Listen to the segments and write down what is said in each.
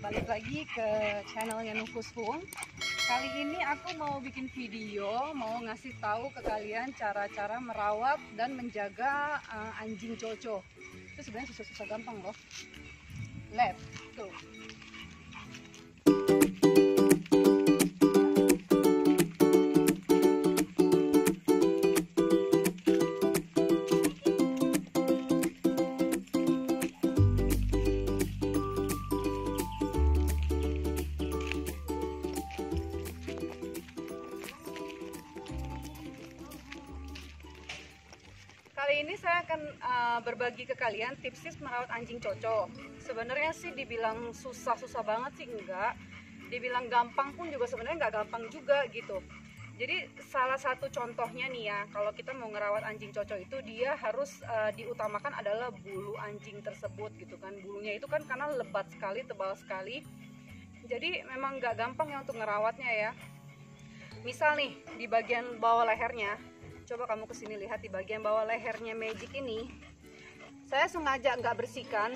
balik lagi ke channelnya Nufus Home. Kali ini aku mau bikin video, mau ngasih tahu ke kalian cara-cara merawat dan menjaga anjing coco. Itu sebenarnya susah-susah gampang loh. Let's go. Kali ini saya akan berbagi ke kalian tips merawat anjing coco. Sebenarnya sih dibilang susah-susah banget sih enggak, dibilang gampang pun juga sebenarnya nggak gampang juga gitu. Jadi salah satu contohnya nih ya, kalau kita mau ngerawat anjing coco itu dia harus diutamakan adalah bulu anjing tersebut gitu kan. Bulunya itu kan karena lebat sekali, tebal sekali. Jadi memang nggak gampang ya untuk ngerawatnya ya. Misal nih di bagian bawah lehernya, coba kamu kesini lihat di bagian bawah lehernya Magic ini, saya sengaja nggak bersihkan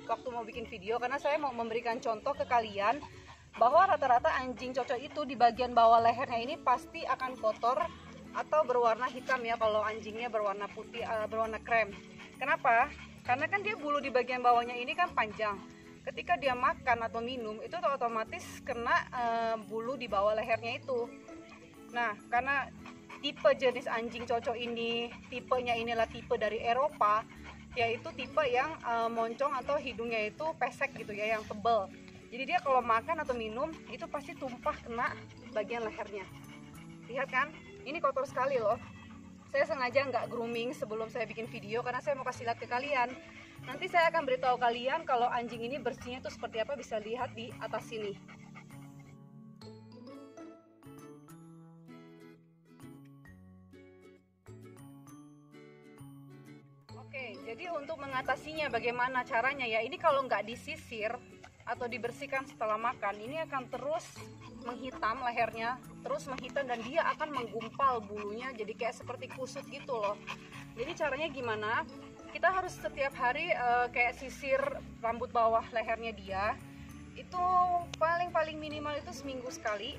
waktu mau bikin video karena saya mau memberikan contoh ke kalian bahwa rata-rata anjing coco itu di bagian bawah lehernya ini pasti akan kotor atau berwarna hitam ya kalau anjingnya berwarna putih, berwarna krem. Kenapa? Karena kan dia bulu di bagian bawahnya ini kan panjang. Ketika dia makan atau minum itu otomatis kena bulu di bawah lehernya itu. Nah, karena tipe jenis anjing coco ini, tipenya inilah tipe dari Eropa, yaitu tipe yang moncong atau hidungnya itu pesek gitu ya, yang tebal. Jadi dia kalau makan atau minum itu pasti tumpah kena bagian lehernya. Lihat kan, ini kotor sekali loh. Saya sengaja nggak grooming sebelum saya bikin video karena saya mau kasih lihat ke kalian. Nanti saya akan beritahu kalian kalau anjing ini bersihnya itu seperti apa, bisa lihat di atas sini. Oke, jadi untuk mengatasinya bagaimana caranya ya, ini kalau nggak disisir atau dibersihkan setelah makan, ini akan terus menghitam lehernya, terus menghitam dan dia akan menggumpal bulunya jadi kayak seperti kusut gitu loh. Jadi caranya gimana? Kita harus setiap hari kayak sisir rambut bawah lehernya dia, itu paling minimal itu seminggu sekali.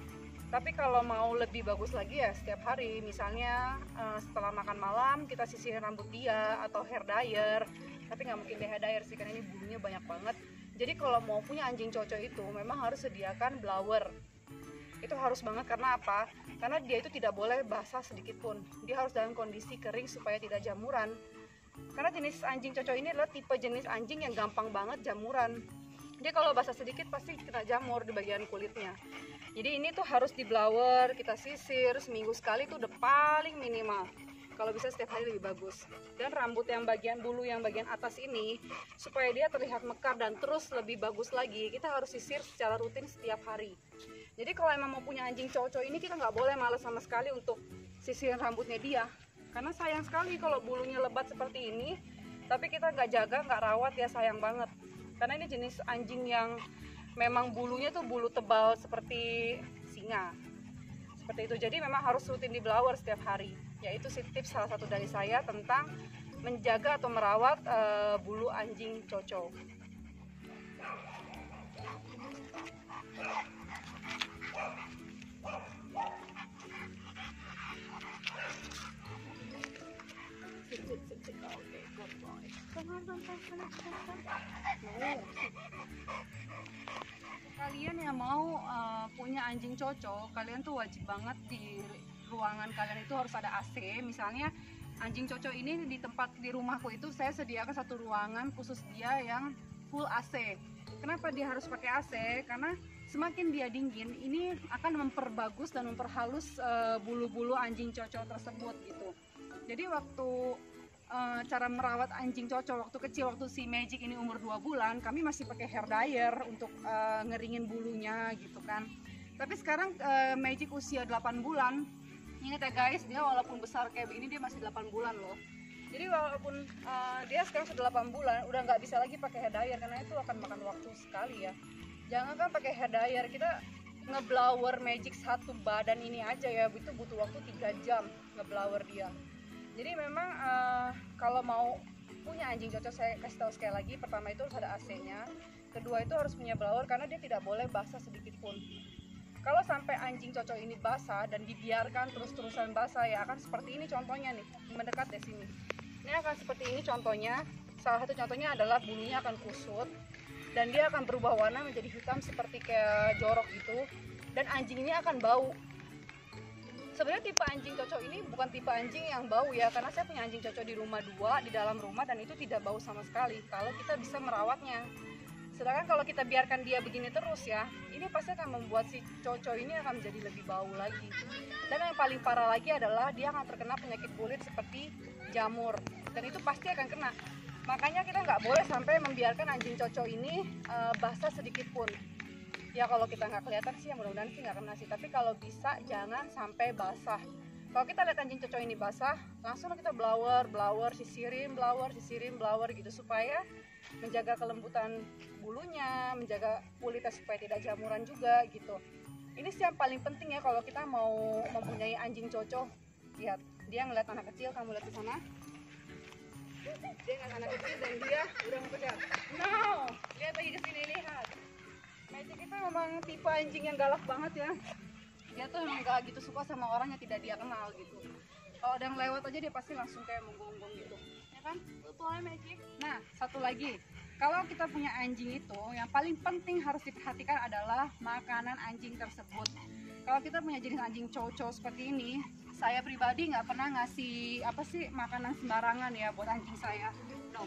Tapi kalau mau lebih bagus lagi ya setiap hari, misalnya setelah makan malam kita sisirin rambut dia atau hair dryer. Tapi nggak mungkin hair dryer sih karena ini bulunya banyak banget. Jadi kalau mau punya anjing coco itu memang harus sediakan blower. Itu harus banget, karena apa? Karena dia itu tidak boleh basah sedikit pun. Dia harus dalam kondisi kering supaya tidak jamuran. Karena jenis anjing coco ini adalah tipe jenis anjing yang gampang banget jamuran. Dia kalau basah sedikit pasti kena jamur di bagian kulitnya. Jadi ini tuh harus di blower, kita sisir seminggu sekali tuh udah paling minimal. Kalau bisa setiap hari lebih bagus. Dan rambut yang bagian bulu yang bagian atas ini, supaya dia terlihat mekar dan terus lebih bagus lagi, kita harus sisir secara rutin setiap hari. Jadi kalau emang mau punya anjing coco ini, kita nggak boleh malas sama sekali untuk sisirin rambutnya dia. Karena sayang sekali kalau bulunya lebat seperti ini, tapi kita nggak jaga, nggak rawat ya, sayang banget. Karena ini jenis anjing yang memang bulunya tuh bulu tebal seperti singa. Seperti itu, jadi memang harus rutin di blower setiap hari. Yaitu sih tips salah satu dari saya tentang menjaga atau merawat bulu anjing coco. Kalian yang mau punya anjing coco, kalian tuh wajib banget di ruangan kalian itu harus ada AC. Misalnya anjing coco ini di tempat di rumahku itu saya sediakan satu ruangan khusus dia yang full AC. Kenapa dia harus pakai AC? Karena semakin dia dingin, ini akan memperbagus dan memperhalus bulu-bulu anjing coco tersebut gitu. Jadi waktu cara merawat anjing coco waktu kecil, waktu si Magic ini umur 2 bulan, kami masih pakai hair dryer untuk ngeringin bulunya gitu kan. Tapi sekarang Magic usia 8 bulan. Ingat ya guys, dia walaupun besar kayak begini dia masih 8 bulan loh. Jadi walaupun dia sekarang sudah 8 bulan, udah nggak bisa lagi pakai hair dryer karena itu akan makan waktu sekali ya. Jangan kan pakai hair dryer, kita ngeblower Magic satu badan ini aja ya, itu butuh waktu 3 jam ngeblower dia. Jadi memang kalau mau punya anjing coco, saya kasih tahu sekali lagi, pertama itu harus ada AC-nya. kedua itu harus punya blower karena dia tidak boleh basah sedikit pun. Kalau sampai anjing cocok ini basah dan dibiarkan terus-terusan basah, ya akan seperti ini contohnya nih, mendekat di sini. Ini akan seperti ini contohnya. Salah satu contohnya adalah bulunya akan kusut dan dia akan berubah warna menjadi hitam seperti kayak jorok gitu. Dan anjing ini akan bau. Sebenarnya tipe anjing cocok ini bukan tipe anjing yang bau ya, karena saya punya anjing cocok di rumah 2 di dalam rumah dan itu tidak bau sama sekali kalau kita bisa merawatnya. Sedangkan kalau kita biarkan dia begini terus ya, ini pasti akan membuat si cocok ini akan menjadi lebih bau lagi. Dan yang paling parah lagi adalah dia akan terkena penyakit kulit seperti jamur, dan itu pasti akan kena. Makanya kita nggak boleh sampai membiarkan anjing cocok ini basah sedikit pun. Ya kalau kita nggak kelihatan sih, ya mudah-mudahan sih nggak kena sih. Tapi kalau bisa jangan sampai basah. Kalau kita lihat anjing cocok ini basah, langsung kita blower, sisirin blower gitu, supaya menjaga kelembutan bulunya, menjaga kulitnya supaya tidak jamuran juga gitu. Ini sih yang paling penting ya kalau kita mau mempunyai anjing cocok. Lihat, dia ngeliat anak kecil, kamu lihat ke sana. Dia ngeliat anak kecil dan dia udah mau kejar. No, lihat lagi ke sini, lihat. Magic itu memang tipe anjing yang galak banget ya. Dia tuh emang gak gitu suka sama orang yang tidak dia kenal gitu. Kalau ada yang lewat aja dia pasti langsung kayak menggonggong gitu, ya kan? Betul Magic. Nah, satu lagi, kalau kita punya anjing itu yang paling penting harus diperhatikan adalah makanan anjing tersebut. Kalau kita punya jenis anjing chow-chow seperti ini, saya pribadi nggak pernah ngasih makanan sembarangan ya buat anjing saya. No.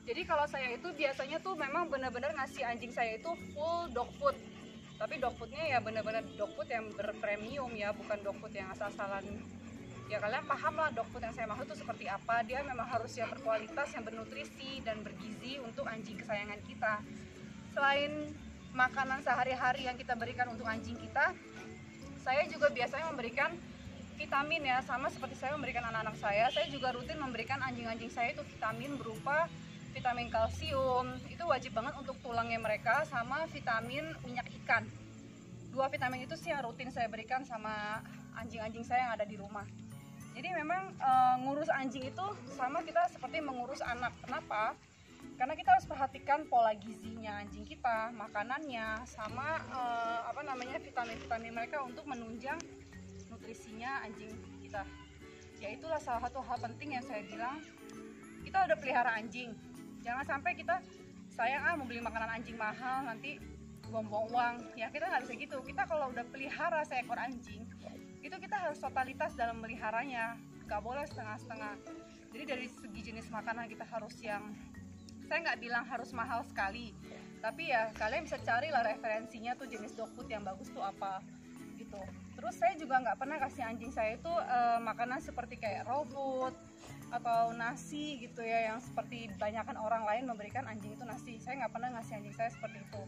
Jadi kalau saya itu biasanya tuh memang benar-benar ngasih anjing saya itu full dog food. Tapi dog foodnya ya benar-benar dog food yang berpremium ya, bukan dog food yang asal-asalan. Ya kalian paham lah dog food yang saya maksud itu seperti apa. Dia memang harus yang berkualitas, yang bernutrisi dan bergizi untuk anjing kesayangan kita. Selain makanan sehari-hari yang kita berikan untuk anjing kita, saya juga biasanya memberikan vitamin ya, sama seperti saya memberikan anak-anak saya juga rutin memberikan anjing-anjing saya itu vitamin berupa vitamin kalsium. Itu wajib banget untuk tulangnya mereka, sama vitamin minyak ikan. 2 vitamin itu sih yang rutin saya berikan sama anjing-anjing saya yang ada di rumah. Jadi memang ngurus anjing itu sama kita seperti mengurus anak. Kenapa? Karena kita harus perhatikan pola gizinya anjing kita, makanannya, sama vitamin-vitamin mereka untuk menunjang nutrisinya anjing kita. Ya itulah salah satu hal penting yang saya bilang, kita udah pelihara anjing, jangan sampai kita sayang mau beli makanan anjing mahal nanti buang-buang uang. Ya kita nggak bisa gitu. Kita kalau udah pelihara seekor anjing, itu kita harus totalitas dalam meliharanya, nggak boleh setengah-setengah. Jadi dari segi jenis makanan kita harus yang, saya nggak bilang harus mahal sekali, tapi ya kalian bisa carilah referensinya tuh jenis dog food yang bagus tuh apa gitu. Terus saya juga nggak pernah kasih anjing saya itu makanan seperti kayak raw food atau nasi gitu ya, yang seperti banyakkan orang lain memberikan anjing itu nasi. Saya nggak pernah ngasih anjing saya seperti itu.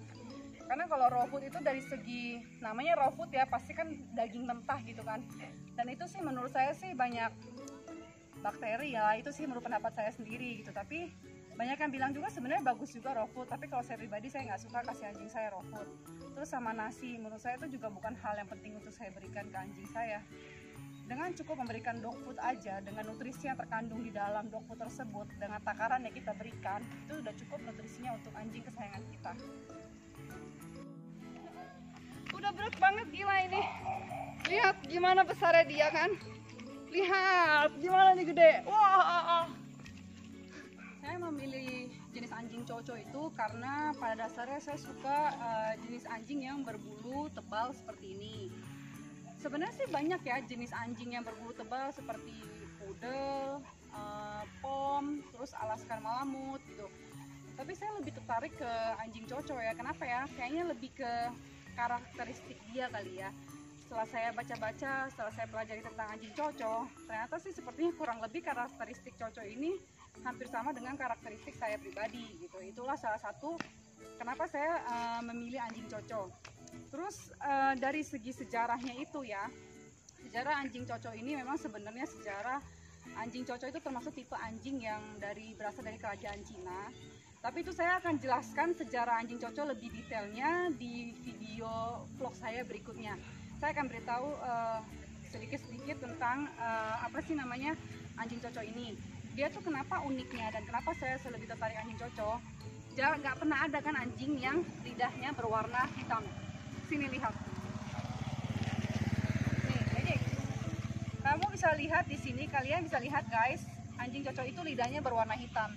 Karena kalau raw food itu dari segi namanya raw food ya, pasti kan daging mentah gitu kan. Dan itu sih menurut saya sih banyak bakteri ya, itu sih menurut pendapat saya sendiri gitu. Tapi banyak yang bilang juga sebenarnya bagus juga raw food, tapi kalau saya pribadi saya nggak suka kasih anjing saya raw food. Terus sama nasi, menurut saya itu juga bukan hal yang penting untuk saya berikan ke anjing saya. Dengan cukup memberikan dog food aja, dengan nutrisi yang terkandung di dalam dog food tersebut, dengan takaran yang kita berikan, itu udah cukup nutrisinya untuk anjing kesayangan kita. Udah berat banget, gila ini. Lihat gimana besarnya dia kan. Lihat gimana nih gede. Wah. Saya memilih jenis anjing chow-chow itu karena pada dasarnya saya suka jenis anjing yang berbulu tebal seperti ini. Sebenarnya sih banyak ya jenis anjing yang berbulu tebal seperti poodle, pom, terus Alaskan Malamute gitu. Tapi saya lebih tertarik ke anjing chow-chow ya. Kenapa ya? Kayaknya lebih ke karakteristik dia kali ya. Setelah saya baca-baca, setelah saya pelajari tentang anjing chow-chow, ternyata sih sepertinya kurang lebih karakteristik chow-chow ini hampir sama dengan karakteristik saya pribadi gitu. Itulah salah satu kenapa saya memilih anjing chow-chow. Terus dari segi sejarahnya itu ya, sejarah anjing chow-chow ini memang sebenarnya sejarah anjing chow-chow itu termasuk tipe anjing yang berasal dari kerajaan Cina. Tapi itu saya akan jelaskan sejarah anjing chow-chow lebih detailnya di video vlog saya berikutnya. Saya akan beritahu sedikit-sedikit tentang anjing chow-chow ini. Dia tuh kenapa uniknya dan kenapa saya lebih tertarik anjing chow-chow. nggak pernah ada kan anjing yang lidahnya berwarna hitam. Sini lihat. Nih, jadi kamu bisa lihat di sini, kalian bisa lihat guys, anjing cocok itu lidahnya berwarna hitam.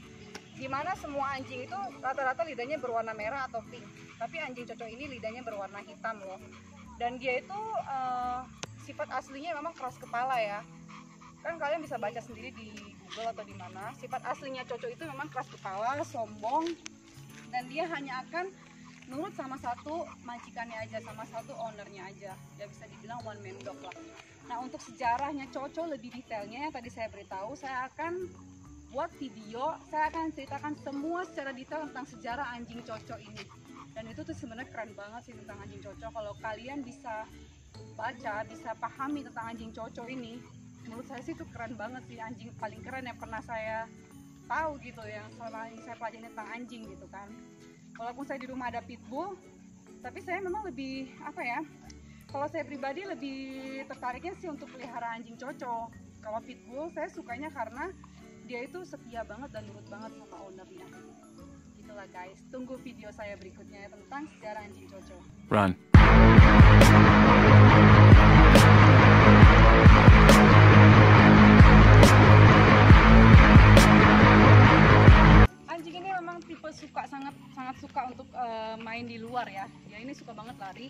Dimana semua anjing itu rata-rata lidahnya berwarna merah atau pink. Tapi anjing cocok ini lidahnya berwarna hitam loh. Dan dia itu sifat aslinya memang keras kepala ya. Kan kalian bisa baca sendiri di Google atau di mana. Sifat aslinya cocok itu memang keras kepala, sombong, dan dia hanya akan nurut sama satu majikannya aja, sama satu ownernya aja. Ya bisa dibilang one man dog lah. Nah, untuk sejarahnya Coco lebih detailnya yang tadi saya beritahu, saya akan buat video, saya akan ceritakan semua secara detail tentang sejarah anjing Coco ini. Dan itu tuh sebenarnya keren banget sih tentang anjing Coco. Kalau kalian bisa baca, bisa pahami tentang anjing Coco ini, menurut saya sih itu keren banget sih, anjing paling keren yang pernah saya tahu gitu, yang selama ini saya pelajari tentang anjing gitu kan. Walaupun saya di rumah ada pitbull, tapi saya memang lebih apa ya, kalau saya pribadi lebih tertariknya sih untuk pelihara anjing Coco. Kalau pitbull saya sukanya karena dia itu setia banget dan nurut banget sama ownernya. Gitulah guys, tunggu video saya berikutnya tentang sejarah anjing Coco. Run. Anjing ini memang tipe sangat suka untuk main di luar ya. Ya ini suka banget lari.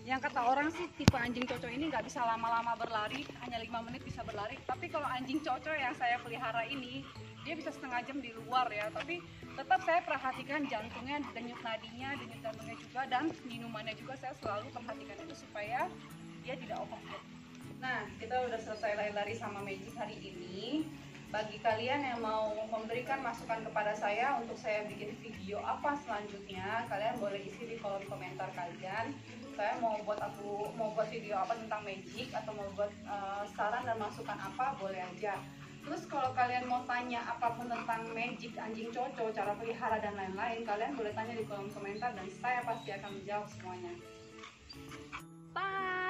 Yang kata orang sih tipe anjing Coco ini nggak bisa lama-lama berlari, hanya 5 menit bisa berlari. Tapi kalau anjing Coco yang saya pelihara ini, dia bisa setengah jam di luar ya. Tapi tetap saya perhatikan jantungnya, denyut nadinya, denyut jantungnya juga, dan minumannya juga saya selalu perhatikan itu supaya dia tidak overfeed. Nah, kita udah selesai lari-lari sama Magic hari ini. Bagi kalian yang mau memberikan masukan kepada saya untuk saya bikin video apa selanjutnya, kalian boleh isi di kolom komentar kalian. Saya mau buat video apa tentang Magic, atau mau buat saran dan masukan apa, boleh aja. Terus kalau kalian mau tanya apapun tentang Magic, anjing Coco, cara pelihara dan lain-lain, kalian boleh tanya di kolom komentar dan saya pasti akan menjawab semuanya. Bye.